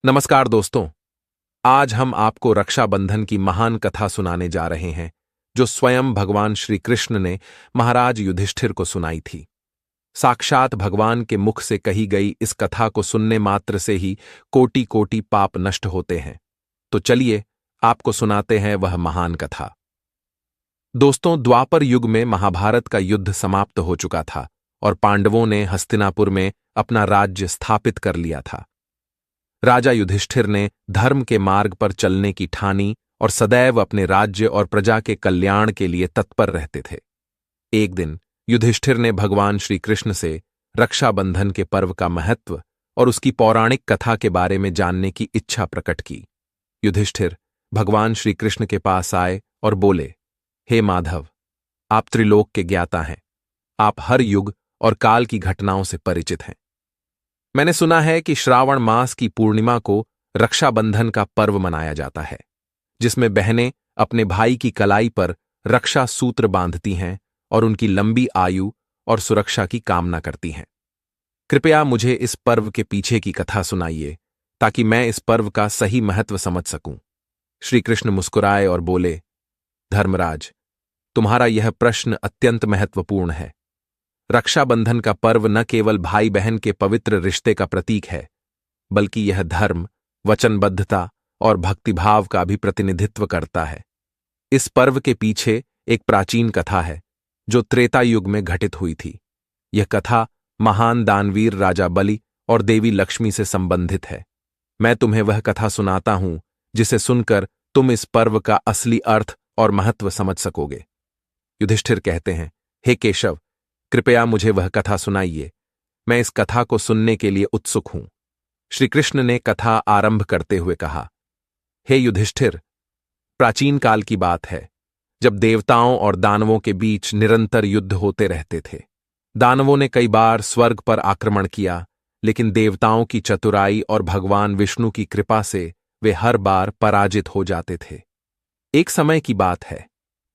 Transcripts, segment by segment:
नमस्कार दोस्तों। आज हम आपको रक्षाबंधन की महान कथा सुनाने जा रहे हैं जो स्वयं भगवान श्री कृष्ण ने महाराज युधिष्ठिर को सुनाई थी। साक्षात भगवान के मुख से कही गई इस कथा को सुनने मात्र से ही कोटि कोटि पाप नष्ट होते हैं। तो चलिए आपको सुनाते हैं वह महान कथा। दोस्तों, द्वापर युग में महाभारत का युद्ध समाप्त हो चुका था और पांडवों ने हस्तिनापुर में अपना राज्य स्थापित कर लिया था। राजा युधिष्ठिर ने धर्म के मार्ग पर चलने की ठानी और सदैव अपने राज्य और प्रजा के कल्याण के लिए तत्पर रहते थे। एक दिन युधिष्ठिर ने भगवान श्री कृष्ण से रक्षाबंधन के पर्व का महत्व और उसकी पौराणिक कथा के बारे में जानने की इच्छा प्रकट की। युधिष्ठिर भगवान श्री कृष्ण के पास आए और बोले, हे माधव, आप त्रिलोक के ज्ञाता हैं। आप हर युग और काल की घटनाओं से परिचित हैं। मैंने सुना है कि श्रावण मास की पूर्णिमा को रक्षाबंधन का पर्व मनाया जाता है, जिसमें बहनें अपने भाई की कलाई पर रक्षा सूत्र बांधती हैं और उनकी लंबी आयु और सुरक्षा की कामना करती हैं। कृपया मुझे इस पर्व के पीछे की कथा सुनाइए ताकि मैं इस पर्व का सही महत्व समझ सकूं। श्री कृष्ण मुस्कुराए और बोले, धर्मराज, तुम्हारा यह प्रश्न अत्यंत महत्वपूर्ण है। रक्षाबंधन का पर्व न केवल भाई बहन के पवित्र रिश्ते का प्रतीक है, बल्कि यह धर्म, वचनबद्धता और भक्तिभाव का भी प्रतिनिधित्व करता है। इस पर्व के पीछे एक प्राचीन कथा है जो त्रेता युग में घटित हुई थी। यह कथा महान दानवीर राजा बलि और देवी लक्ष्मी से संबंधित है। मैं तुम्हें वह कथा सुनाता हूं जिसे सुनकर तुम इस पर्व का असली अर्थ और महत्व समझ सकोगे। युधिष्ठिर कहते हैं, हे केशव, कृपया मुझे वह कथा सुनाइए। मैं इस कथा को सुनने के लिए उत्सुक हूं। श्री कृष्ण ने कथा आरंभ करते हुए कहा, हे युधिष्ठिर, प्राचीन काल की बात है जब देवताओं और दानवों के बीच निरंतर युद्ध होते रहते थे। दानवों ने कई बार स्वर्ग पर आक्रमण किया, लेकिन देवताओं की चतुराई और भगवान विष्णु की कृपा से वे हर बार पराजित हो जाते थे। एक समय की बात है,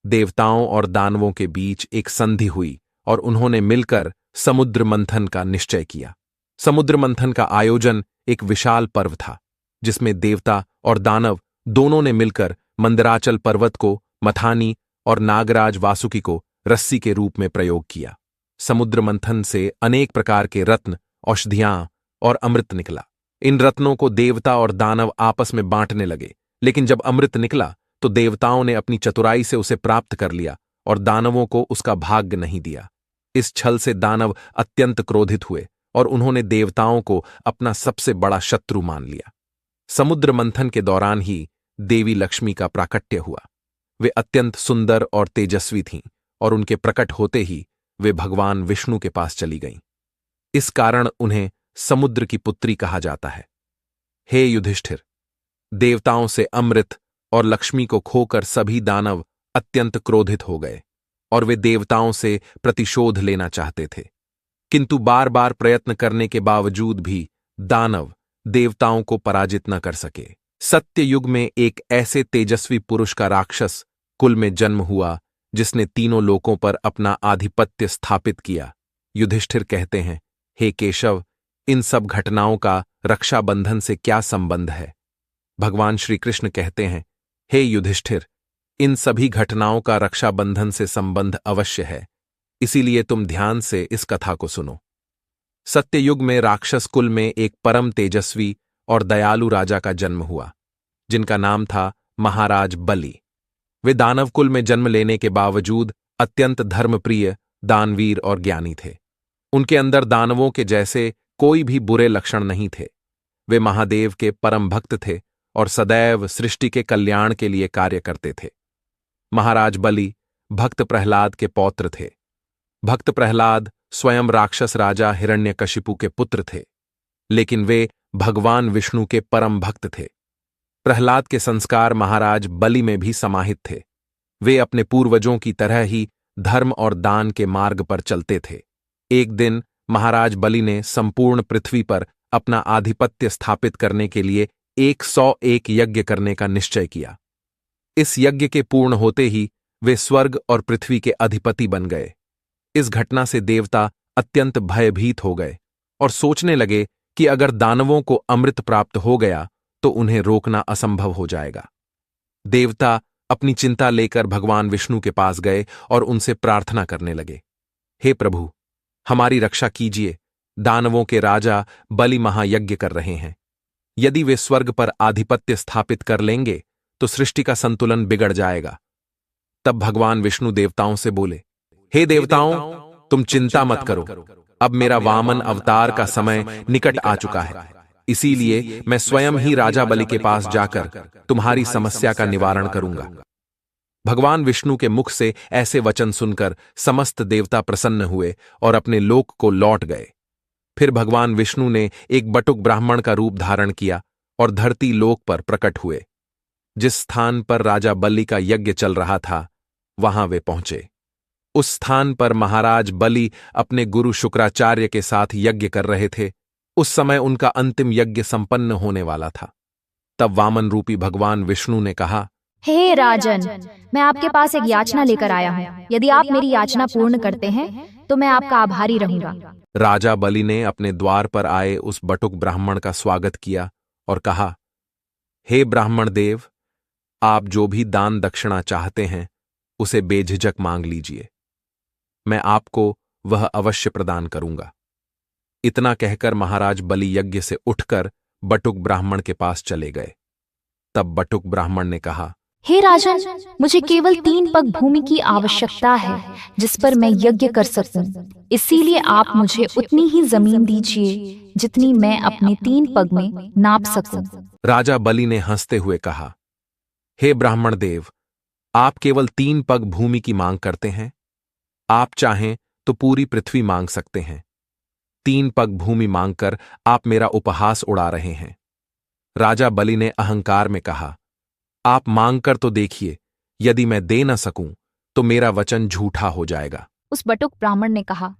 देवताओं और दानवों के बीच एक संधि हुई और उन्होंने मिलकर समुद्र मंथन का निश्चय किया। समुद्र मंथन का आयोजन एक विशाल पर्व था, जिसमें देवता और दानव दोनों ने मिलकर मंदराचल पर्वत को मथानी और नागराज वासुकी को रस्सी के रूप में प्रयोग किया। समुद्र मंथन से अनेक प्रकार के रत्न, औषधियां और अमृत निकला। इन रत्नों को देवता और दानव आपस में बांटने लगे, लेकिन जब अमृत निकला तो देवताओं ने अपनी चतुराई से उसे प्राप्त कर लिया और दानवों को उसका भाग्य नहीं दिया। इस छल से दानव अत्यंत क्रोधित हुए और उन्होंने देवताओं को अपना सबसे बड़ा शत्रु मान लिया। समुद्र मंथन के दौरान ही देवी लक्ष्मी का प्राकट्य हुआ। वे अत्यंत सुंदर और तेजस्वी थीं और उनके प्रकट होते ही वे भगवान विष्णु के पास चली गईं। इस कारण उन्हें समुद्र की पुत्री कहा जाता है। हे युधिष्ठिर, देवताओं से अमृत और लक्ष्मी को खोकर सभी दानव अत्यंत क्रोधित हो गए और वे देवताओं से प्रतिशोध लेना चाहते थे, किंतु बार बार प्रयत्न करने के बावजूद भी दानव देवताओं को पराजित न कर सके। सत्य युग में एक ऐसे तेजस्वी पुरुष का राक्षस कुल में जन्म हुआ जिसने तीनों लोकों पर अपना आधिपत्य स्थापित किया। युधिष्ठिर कहते हैं, हे केशव, इन सब घटनाओं का रक्षाबंधन से क्या संबंध है? भगवान श्री कृष्ण कहते हैं, हे युधिष्ठिर, इन सभी घटनाओं का रक्षाबंधन से संबंध अवश्य है, इसीलिए तुम ध्यान से इस कथा को सुनो। सत्ययुग में राक्षस कुल में एक परम तेजस्वी और दयालु राजा का जन्म हुआ, जिनका नाम था महाराज बलि। वे दानव कुल में जन्म लेने के बावजूद अत्यंत धर्मप्रिय, दानवीर और ज्ञानी थे। उनके अंदर दानवों के जैसे कोई भी बुरे लक्षण नहीं थे। वे महादेव के परम भक्त थे और सदैव सृष्टि के कल्याण के लिए कार्य करते थे। महाराज बलि भक्त प्रहलाद के पौत्र थे। भक्त प्रहलाद स्वयं राक्षस राजा हिरण्यकशिपु के पुत्र थे, लेकिन वे भगवान विष्णु के परम भक्त थे। प्रहलाद के संस्कार महाराज बलि में भी समाहित थे। वे अपने पूर्वजों की तरह ही धर्म और दान के मार्ग पर चलते थे। एक दिन महाराज बलि ने संपूर्ण पृथ्वी पर अपना आधिपत्य स्थापित करने के लिए 101 यज्ञ करने का निश्चय किया। इस यज्ञ के पूर्ण होते ही वे स्वर्ग और पृथ्वी के अधिपति बन गए। इस घटना से देवता अत्यंत भयभीत हो गए और सोचने लगे कि अगर दानवों को अमृत प्राप्त हो गया तो उन्हें रोकना असंभव हो जाएगा। देवता अपनी चिंता लेकर भगवान विष्णु के पास गए और उनसे प्रार्थना करने लगे, हे प्रभु, हमारी रक्षा कीजिए। दानवों के राजा बलि महायज्ञ कर रहे हैं। यदि वे स्वर्ग पर आधिपत्य स्थापित कर लेंगे तो सृष्टि का संतुलन बिगड़ जाएगा। तब भगवान विष्णु देवताओं से बोले, हे देवताओं, तुम चिंता मत करो। अब मेरा वामन अवतार का समय निकट आ चुका है। इसीलिए मैं स्वयं ही राजा बलि के पास जाकर तुम्हारी समस्या का निवारण करूंगा। भगवान विष्णु के मुख से ऐसे वचन सुनकर समस्त देवता प्रसन्न हुए और अपने लोक को लौट गए। फिर भगवान विष्णु ने एक बटुक ब्राह्मण का रूप धारण किया और धरती लोक पर प्रकट हुए। जिस स्थान पर राजा बलि का यज्ञ चल रहा था वहां वे पहुंचे। उस स्थान पर महाराज बलि अपने गुरु शुक्राचार्य के साथ यज्ञ कर रहे थे। उस समय उनका अंतिम यज्ञ संपन्न होने वाला था। तब वामन रूपी भगवान विष्णु ने कहा, हे राजन, मैं आपके पास एक याचना लेकर आया हूँ। यदि आप मेरी याचना पूर्ण करते हैं तो मैं आपका आभारी रहूंगा। राजा बलि ने अपने द्वार पर आए उस बटुक ब्राह्मण का स्वागत किया और कहा, हे ब्राह्मण देव, आप जो भी दान दक्षिणा चाहते हैं उसे बेझिझक मांग लीजिए। मैं आपको वह अवश्य प्रदान करूंगा। इतना कहकर महाराज बलि यज्ञ से उठकर बटुक ब्राह्मण के पास चले गए। तब बटुक ब्राह्मण ने कहा, हे राजन, मुझे केवल 3 पग भूमि की आवश्यकता है जिस पर मैं यज्ञ कर सकूं। इसीलिए आप मुझे उतनी ही जमीन दीजिए जितनी मैं अपने 3 पग में नाप सकूं। राजा बलि ने हंसते हुए कहा, हे ब्राह्मण देव, आप केवल 3 पग भूमि की मांग करते हैं। आप चाहें तो पूरी पृथ्वी मांग सकते हैं। 3 पग भूमि मांगकर आप मेरा उपहास उड़ा रहे हैं। राजा बलि ने अहंकार में कहा, आप मांगकर तो देखिए, यदि मैं दे न सकूं तो मेरा वचन झूठा हो जाएगा। उस बटुक ब्राह्मण ने कहा,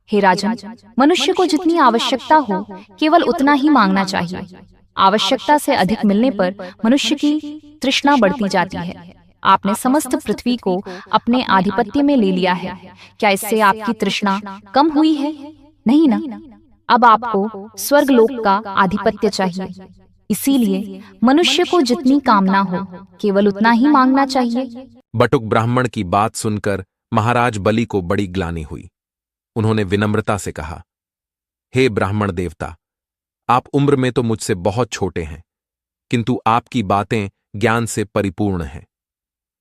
हे राजन, मनुष्य को जितनी आवश्यकता हो केवल उतना ही मांगना चाहिए। आवश्यकता से अधिक मिलने पर मनुष्य की तृष्णा बढ़ती जाती है। आपने समस्त पृथ्वी को अपने आधिपत्य में ले लिया है। क्या इससे आपकी तृष्णा कम हुई है? नहीं ना। अब आपको स्वर्गलोक का आधिपत्य चाहिए। इसीलिए मनुष्य को जितनी कामना हो केवल उतना ही मांगना चाहिए। बटुक ब्राह्मण की बात सुनकर महाराज बलि को बड़ी ग्लानि हुई। उन्होंने विनम्रता से कहा, हे ब्राह्मण देवता, आप उम्र में तो मुझसे बहुत छोटे हैं, किंतु आपकी बातें ज्ञान से परिपूर्ण हैं।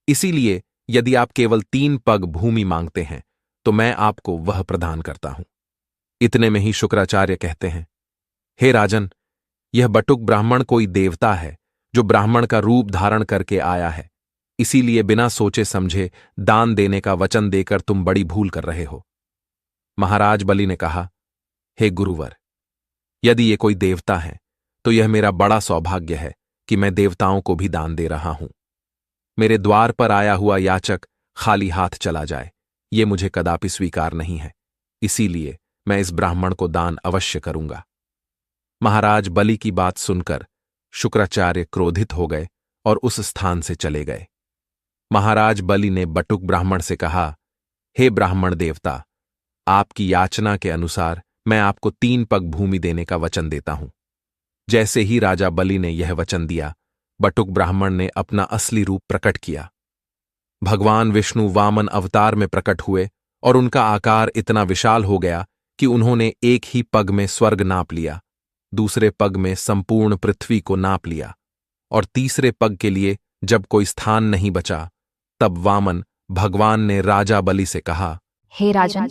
इसीलिए यदि आप केवल 3 पग भूमि मांगते हैं तो मैं आपको वह प्रदान करता हूं। इतने में ही शुक्राचार्य कहते हैं, हे राजन, यह बटुक ब्राह्मण कोई देवता है जो ब्राह्मण का रूप धारण करके आया है। इसीलिए बिना सोचे समझे दान देने का वचन देकर तुम बड़ी भूल कर रहे हो। महाराज बलि ने कहा, हे गुरुवर, यदि ये कोई देवता है तो यह मेरा बड़ा सौभाग्य है कि मैं देवताओं को भी दान दे रहा हूं। मेरे द्वार पर आया हुआ याचक खाली हाथ चला जाए, ये मुझे कदापि स्वीकार नहीं है। इसीलिए मैं इस ब्राह्मण को दान अवश्य करूंगा। महाराज बलि की बात सुनकर शुक्राचार्य क्रोधित हो गए और उस स्थान से चले गए। महाराज बलि ने बटुक ब्राह्मण से कहा, हे ब्राह्मण देवता, आपकी याचना के अनुसार मैं आपको 3 पग भूमि देने का वचन देता हूं। जैसे ही राजा बलि ने यह वचन दिया, बटुक ब्राह्मण ने अपना असली रूप प्रकट किया। भगवान विष्णु वामन अवतार में प्रकट हुए और उनका आकार इतना विशाल हो गया कि उन्होंने एक ही पग में स्वर्ग नाप लिया, दूसरे पग में संपूर्ण पृथ्वी को नाप लिया, और तीसरे पग के लिए जब कोई स्थान नहीं बचा, तब वामन भगवान ने राजा बलि से कहा, हे राजन,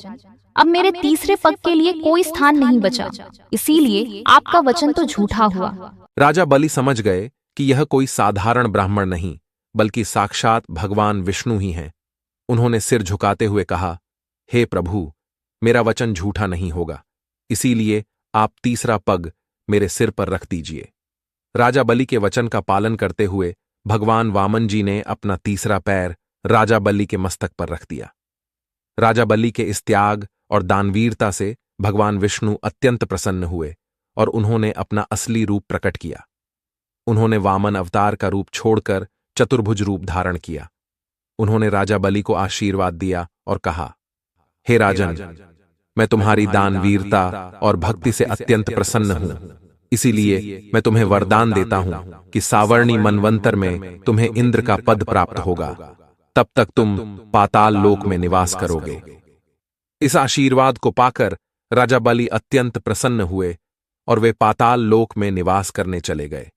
अब मेरे तीसरे पग के लिए कोई स्थान नहीं बचा, इसीलिए आपका वचन तो झूठा हुआ। राजा बलि समझ गए कि यह कोई साधारण ब्राह्मण नहीं बल्कि साक्षात भगवान विष्णु ही हैं। उन्होंने सिर झुकाते हुए कहा, हे प्रभु, मेरा वचन झूठा नहीं होगा, इसीलिए आप तीसरा पग मेरे सिर पर रख दीजिए। राजा बलि के वचन का पालन करते हुए भगवान वामन जी ने अपना तीसरा पैर राजा बलि के मस्तक पर रख दिया। राजा बलि के इस त्याग और दानवीरता से भगवान विष्णु अत्यंत प्रसन्न हुए और उन्होंने अपना असली रूप प्रकट किया। उन्होंने वामन अवतार का रूप छोड़कर चतुर्भुज रूप धारण किया। उन्होंने राजा बलि को आशीर्वाद दिया और कहा, हे राजन, मैं तुम्हारी दानवीरता और भक्ति से अत्यंत प्रसन्न हूं। इसीलिए मैं तुम्हें वरदान देता हूं कि सावर्णी मनवंतर में तुम्हें इंद्र का पद प्राप्त होगा। तब तक तुम पाताल लोक में निवास करोगे। इस आशीर्वाद को पाकर राजा बलि अत्यंत प्रसन्न हुए और वे पाताल लोक में निवास करने चले गए।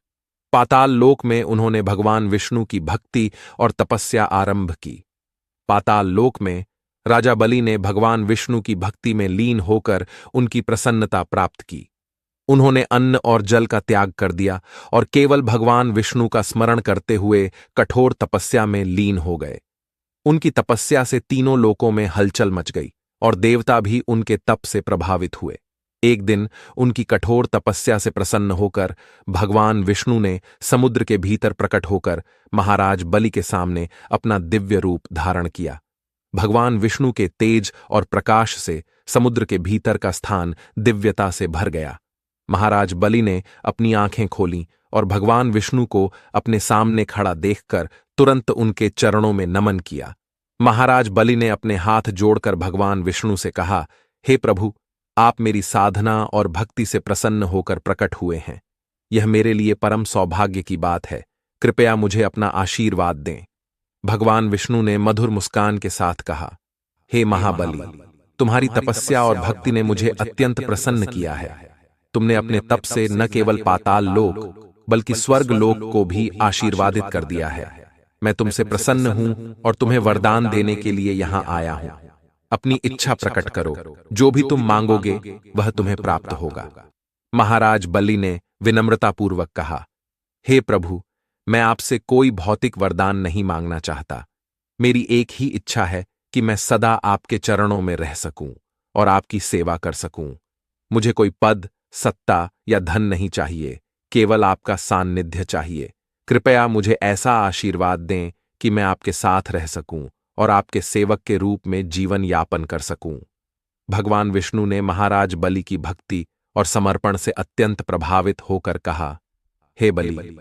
पाताल लोक में उन्होंने भगवान विष्णु की भक्ति और तपस्या आरंभ की। पाताल लोक में राजा बलि ने भगवान विष्णु की भक्ति में लीन होकर उनकी प्रसन्नता प्राप्त की। उन्होंने अन्न और जल का त्याग कर दिया और केवल भगवान विष्णु का स्मरण करते हुए कठोर तपस्या में लीन हो गए। उनकी तपस्या से तीनों लोकों में हलचल मच गई और देवता भी उनके तप से प्रभावित हुए। एक दिन उनकी कठोर तपस्या से प्रसन्न होकर भगवान विष्णु ने समुद्र के भीतर प्रकट होकर महाराज बलि के सामने अपना दिव्य रूप धारण किया। भगवान विष्णु के तेज और प्रकाश से समुद्र के भीतर का स्थान दिव्यता से भर गया। महाराज बलि ने अपनी आंखें खोलीं और भगवान विष्णु को अपने सामने खड़ा देखकर तुरंत उनके चरणों में नमन किया। महाराज बलि ने अपने हाथ जोड़कर भगवान विष्णु से कहा, हे प्रभु, आप मेरी साधना और भक्ति से प्रसन्न होकर प्रकट हुए हैं। यह मेरे लिए परम सौभाग्य की बात है। कृपया मुझे अपना आशीर्वाद दें। भगवान विष्णु ने मधुर मुस्कान के साथ कहा, हे महाबली, तुम्हारी तपस्या और भक्ति ने मुझे अत्यंत प्रसन्न किया है। तुमने अपने तप से न केवल पाताल लोक बल्कि स्वर्ग लोक को भी आशीर्वादित कर दिया है। मैं तुमसे प्रसन्न हूं और तुम्हें वरदान देने के लिए यहां आया हूं। अपनी इच्छा प्रकट करो, जो भी तुम मांगोगे वह तुम्हें प्राप्त होगा। महाराज बलि ने विनम्रतापूर्वक कहा, हे प्रभु, मैं आपसे कोई भौतिक वरदान नहीं मांगना चाहता। मेरी एक ही इच्छा है कि मैं सदा आपके चरणों में रह सकूं और आपकी सेवा कर सकूं। मुझे कोई पद, सत्ता या धन नहीं चाहिए, केवल आपका सान्निध्य चाहिए। कृपया मुझे ऐसा आशीर्वाद दें कि मैं आपके साथ रह सकूं और आपके सेवक के रूप में जीवन यापन कर सकूं। भगवान विष्णु ने महाराज बलि की भक्ति और समर्पण से अत्यंत प्रभावित होकर कहा, हे बलि,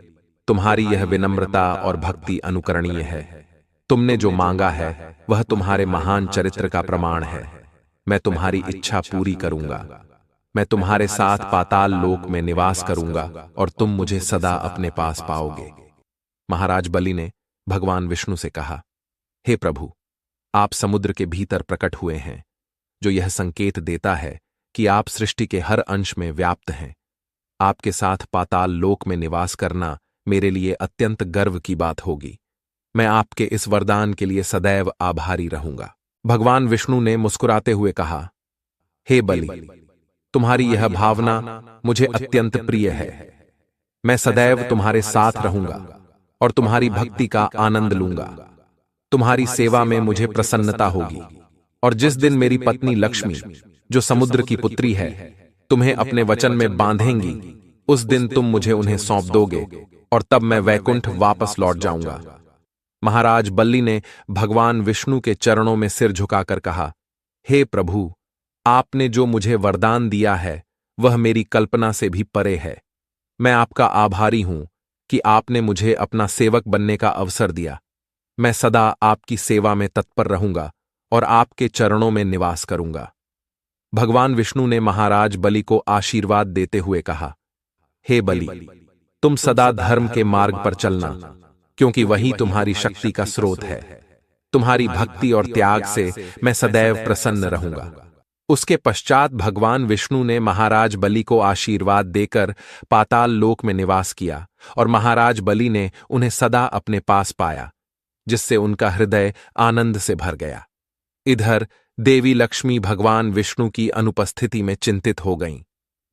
तुम्हारी यह विनम्रता और भक्ति अनुकरणीय है। तुमने जो मांगा है वह तुम्हारे महान चरित्र का प्रमाण है। मैं तुम्हारी इच्छा पूरी करूंगा। मैं तुम्हारे साथ पाताल लोक में निवास करूंगा और तुम मुझे सदा अपने पास पाओगे। महाराज बलि ने भगवान विष्णु से कहा, हे प्रभु, आप समुद्र के भीतर प्रकट हुए हैं, जो यह संकेत देता है कि आप सृष्टि के हर अंश में व्याप्त हैं। आपके साथ पाताल लोक में निवास करना मेरे लिए अत्यंत गर्व की बात होगी। मैं आपके इस वरदान के लिए सदैव आभारी रहूंगा। भगवान विष्णु ने मुस्कुराते हुए कहा, हे बलि, तुम्हारी यह भावना मुझे अत्यंत प्रिय है। मैं सदैव तुम्हारे साथ रहूंगा और तुम्हारी भक्ति का आनंद लूंगा। तुम्हारी सेवा में मुझे प्रसन्नता होगी और जिस दिन मेरी पत्नी लक्ष्मी, जो समुद्र की पुत्री है, तुम्हें अपने वचन में बांधेंगी, उस दिन तुम मुझे उन्हें सौंप दोगे और तब मैं वैकुंठ वापस लौट जाऊंगा। महाराज बलि ने भगवान विष्णु के चरणों में सिर झुकाकर कहा, हे प्रभु, आपने जो मुझे वरदान दिया है वह मेरी कल्पना से भी परे है। मैं आपका आभारी हूं कि आपने मुझे अपना सेवक बनने का अवसर दिया। मैं सदा आपकी सेवा में तत्पर रहूंगा और आपके चरणों में निवास करूंगा। भगवान विष्णु ने महाराज बलि को आशीर्वाद देते हुए कहा, हे बलि, तुम सदा धर्म के मार्ग पर चलना, क्योंकि वही तुम्हारी शक्ति का स्रोत है। तुम्हारी भक्ति और त्याग से मैं सदैव प्रसन्न रहूंगा। उसके पश्चात भगवान विष्णु ने महाराज बलि को आशीर्वाद देकर पाताल लोक में निवास किया और महाराज बलि ने उन्हें सदा अपने पास पाया, जिससे उनका हृदय आनंद से भर गया। इधर देवी लक्ष्मी भगवान विष्णु की अनुपस्थिति में चिंतित हो गईं।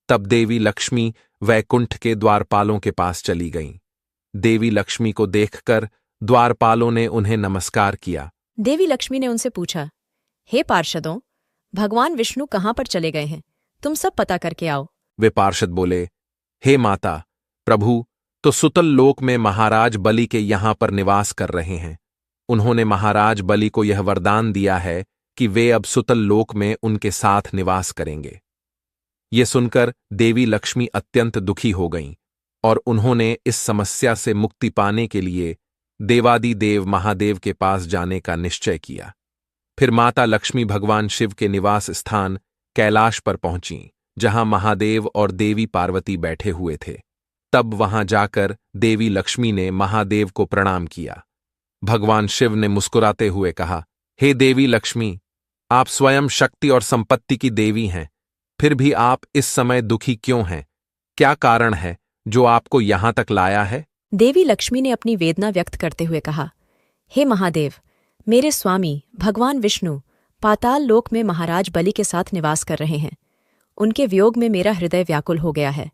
तब देवी लक्ष्मी वैकुंठ के द्वारपालों के पास चली गईं। देवी लक्ष्मी को देखकर द्वारपालों ने उन्हें नमस्कार किया। देवी लक्ष्मी ने उनसे पूछा, हे पार्षदों, भगवान विष्णु कहाँ पर चले गए हैं? तुम सब पता करके आओ। वे पार्षद बोले, हे माता, प्रभु तो सुतल लोक में महाराज बलि के यहां पर निवास कर रहे हैं। उन्होंने महाराज बलि को यह वरदान दिया है कि वे अब सुतल लोक में उनके साथ निवास करेंगे। ये सुनकर देवी लक्ष्मी अत्यंत दुखी हो गईं और उन्होंने इस समस्या से मुक्ति पाने के लिए देवादिदेव महादेव के पास जाने का निश्चय किया। फिर माता लक्ष्मी भगवान शिव के निवास स्थान कैलाश पर पहुंची, जहां महादेव और देवी पार्वती बैठे हुए थे। तब वहां जाकर देवी लक्ष्मी ने महादेव को प्रणाम किया। भगवान शिव ने मुस्कुराते हुए कहा, हे देवी लक्ष्मी, आप स्वयं शक्ति और संपत्ति की देवी हैं, फिर भी आप इस समय दुखी क्यों हैं? क्या कारण है जो आपको यहां तक लाया है? देवी लक्ष्मी ने अपनी वेदना व्यक्त करते हुए कहा, हे महादेव, मेरे स्वामी भगवान विष्णु पाताल लोक में महाराज बलि के साथ निवास कर रहे हैं। उनके वियोग में मेरा हृदय व्याकुल हो गया है।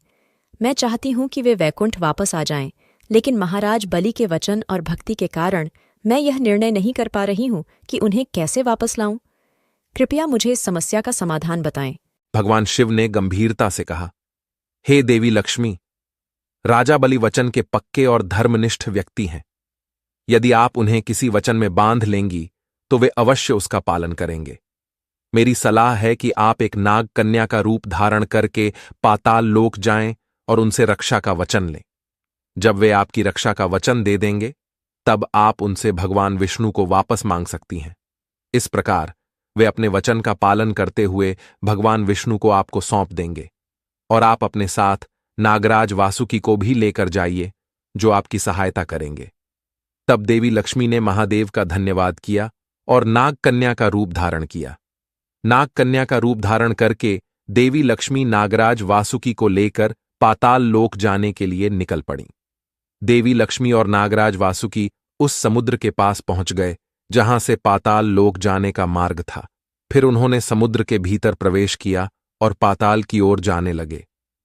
मैं चाहती हूं कि वे वैकुंठ वापस आ जाएं, लेकिन महाराज बलि के वचन और भक्ति के कारण मैं यह निर्णय नहीं कर पा रही हूं कि उन्हें कैसे वापस लाऊं। कृपया मुझे इस समस्या का समाधान बताएं। भगवान शिव ने गंभीरता से कहा, हे देवी लक्ष्मी, राजा बलि वचन के पक्के और धर्मनिष्ठ व्यक्ति हैं। यदि आप उन्हें किसी वचन में बांध लेंगी तो वे अवश्य उसका पालन करेंगे। मेरी सलाह है कि आप एक नाग कन्या का रूप धारण करके पाताल लोक जाएं और उनसे रक्षा का वचन लें। जब वे आपकी रक्षा का वचन दे देंगे, तब आप उनसे भगवान विष्णु को वापस मांग सकती हैं। इस प्रकार वे अपने वचन का पालन करते हुए भगवान विष्णु को आपको सौंप देंगे और आप अपने साथ नागराज वासुकी को भी लेकर जाइए, जो आपकी सहायता करेंगे। तब देवी लक्ष्मी ने महादेव का धन्यवाद किया और नाग कन्या का रूप धारण किया। नाग कन्या का रूप धारण करके देवी लक्ष्मी नागराज वासुकी को लेकर पाताल लोक जाने के लिए निकल पड़ी। देवी लक्ष्मी और नागराज वासुकी उस समुद्र के पास पहुंच गए जहां से पाताल लोक जाने का मार्ग था। फिर उन्होंने समुद्र के भीतर प्रवेश किया और पाताल की ओर जाने लगे।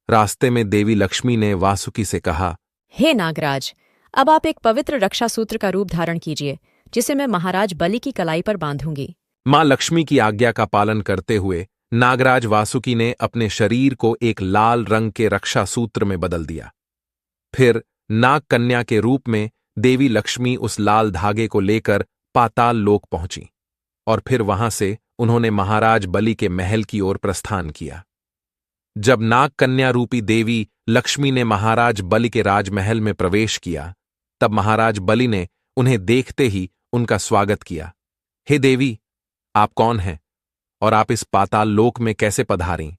रास्ते में देवी लक्ष्मी ने वासुकी से कहा, हे नागराज, अब आप एक पवित्र रक्षा सूत्र का रूप धारण कीजिए, जिसे मैं महाराज बलि की कलाई पर बांधूंगी। मां लक्ष्मी की आज्ञा का पालन करते हुए नागराज वासुकी ने अपने शरीर को एक लाल रंग के रक्षा सूत्र में बदल दिया। फिर नाग कन्या के रूप में देवी लक्ष्मी उस लाल धागे को लेकर पाताल लोक पहुंची और फिर वहां से उन्होंने महाराज बलि के महल की ओर प्रस्थान किया। जब नाग कन्या रूपी देवी लक्ष्मी ने महाराज बलि के राजमहल में प्रवेश किया, तब महाराज बलि ने उन्हें देखते ही उनका स्वागत किया। हे देवी, आप कौन हैं और आप इस पाताल लोक में कैसे पधारी?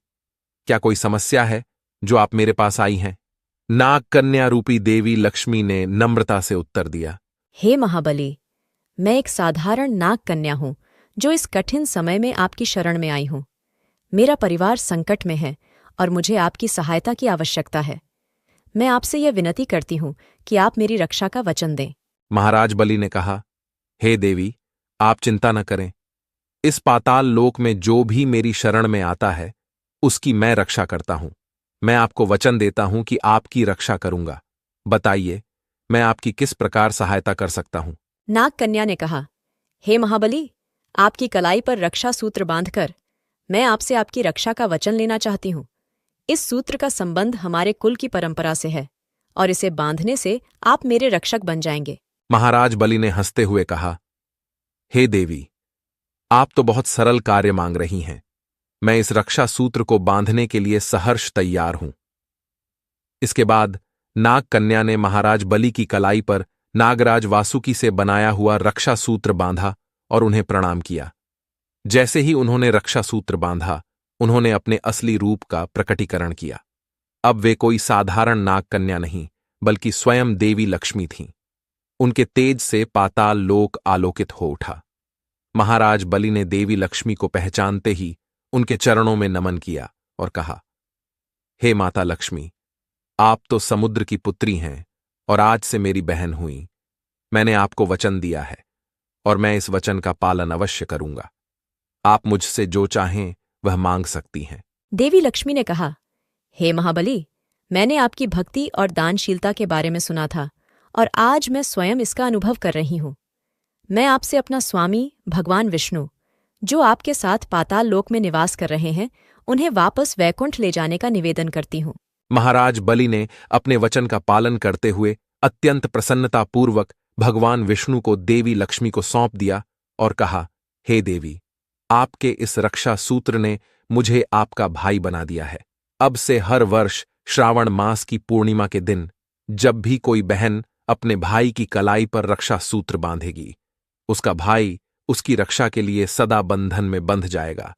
क्या कोई समस्या है जो आप मेरे पास आई हैं? नाग कन्या रूपी देवी लक्ष्मी ने नम्रता से उत्तर दिया, हे महाबली, मैं एक साधारण नाग कन्या हूं जो इस कठिन समय में आपकी शरण में आई हूं। मेरा परिवार संकट में है और मुझे आपकी सहायता की आवश्यकता है। मैं आपसे यह विनती करती हूं कि आप मेरी रक्षा का वचन दें। महाराज बलि ने कहा, हे देवी, आप चिंता न करें। इस पाताल लोक में जो भी मेरी शरण में आता है, उसकी मैं रक्षा करता हूं। मैं आपको वचन देता हूं कि आपकी रक्षा करूंगा। बताइए, मैं आपकी किस प्रकार सहायता कर सकता हूं? नाग कन्या ने कहा, हे महाबली, आपकी कलाई पर रक्षा सूत्र बांधकर मैं आपसे आपकी रक्षा का वचन लेना चाहती हूं। इस सूत्र का संबंध हमारे कुल की परंपरा से है और इसे बांधने से आप मेरे रक्षक बन जाएंगे। महाराज बलि ने हंसते हुए कहा, हे देवी, आप तो बहुत सरल कार्य मांग रही हैं। मैं इस रक्षा सूत्र को बांधने के लिए सहर्ष तैयार हूं। इसके बाद नाग कन्या ने महाराज बलि की कलाई पर नागराज वासुकी से बनाया हुआ रक्षा सूत्र बांधा और उन्हें प्रणाम किया। जैसे ही उन्होंने रक्षा सूत्र बांधा, उन्होंने अपने असली रूप का प्रकटीकरण किया। अब वे कोई साधारण नाग कन्या नहीं, बल्कि स्वयं देवी लक्ष्मी थीं। उनके तेज से पाताल लोक आलोकित हो उठा। महाराज बलि ने देवी लक्ष्मी को पहचानते ही उनके चरणों में नमन किया और कहा, हे माता लक्ष्मी, आप तो समुद्र की पुत्री हैं और आज से मेरी बहन हुई। मैंने आपको वचन दिया है और मैं इस वचन का पालन अवश्य करूंगा। आप मुझसे जो चाहें वह मांग सकती हैं। देवी लक्ष्मी ने कहा, हे महाबली, मैंने आपकी भक्ति और दानशीलता के बारे में सुना था और आज मैं स्वयं इसका अनुभव कर रही हूं। मैं आपसे अपना स्वामी भगवान विष्णु, जो आपके साथ पाताल लोक में निवास कर रहे हैं, उन्हें वापस वैकुंठ ले जाने का निवेदन करती हूं। महाराज बलि ने अपने वचन का पालन करते हुए अत्यंत प्रसन्नतापूर्वक भगवान विष्णु को देवी लक्ष्मी को सौंप दिया और कहा, हे देवी, आपके इस रक्षा सूत्र ने मुझे आपका भाई बना दिया है। अब से हर वर्ष श्रावण मास की पूर्णिमा के दिन जब भी कोई बहन अपने भाई की कलाई पर रक्षा सूत्र बांधेगी, उसका भाई उसकी रक्षा के लिए सदा बंधन में बंध जाएगा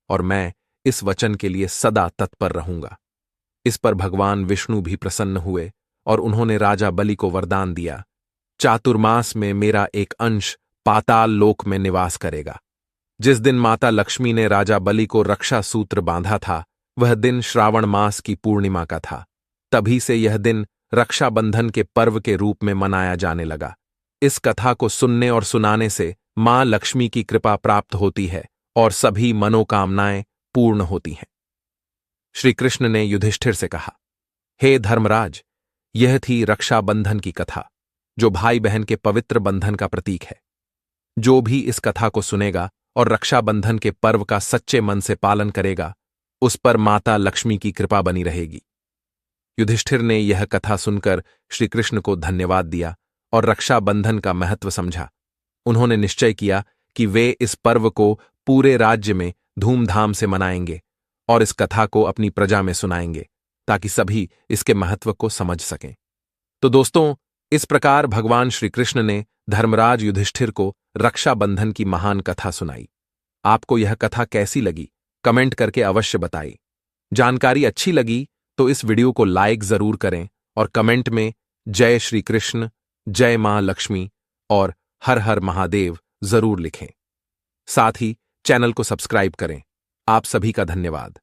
और मैं इस वचन के लिए सदा तत्पर रहूंगा। इस पर भगवान विष्णु भी प्रसन्न हुए और उन्होंने राजा बलि को वरदान दिया, चातुर्मास में मेरा एक अंश पाताल लोक में निवास करेगा। जिस दिन माता लक्ष्मी ने राजा बलि को रक्षा सूत्र बांधा था, वह दिन श्रावण मास की पूर्णिमा का था। तभी से यह दिन रक्षाबंधन के पर्व के रूप में मनाया जाने लगा। इस कथा को सुनने और सुनाने से मां लक्ष्मी की कृपा प्राप्त होती है और सभी मनोकामनाएं पूर्ण होती हैं। श्री कृष्ण ने युधिष्ठिर से कहा, हे धर्मराज, यह थी रक्षाबंधन की कथा, जो भाई बहन के पवित्र बंधन का प्रतीक है। जो भी इस कथा को सुनेगा और रक्षाबंधन के पर्व का सच्चे मन से पालन करेगा, उस पर माता लक्ष्मी की कृपा बनी रहेगी। युधिष्ठिर ने यह कथा सुनकर श्री कृष्ण को धन्यवाद दिया और रक्षाबंधन का महत्व समझा। उन्होंने निश्चय किया कि वे इस पर्व को पूरे राज्य में धूमधाम से मनाएंगे और इस कथा को अपनी प्रजा में सुनाएंगे, ताकि सभी इसके महत्व को समझ सकें। तो दोस्तों, इस प्रकार भगवान श्री कृष्ण ने धर्मराज युधिष्ठिर को रक्षाबंधन की महान कथा सुनाई। आपको यह कथा कैसी लगी, कमेंट करके अवश्य बताइए। जानकारी अच्छी लगी तो इस वीडियो को लाइक जरूर करें और कमेंट में जय श्री कृष्ण, जय मां लक्ष्मी और हर हर महादेव जरूर लिखें। साथ ही चैनल को सब्सक्राइब करें। आप सभी का धन्यवाद।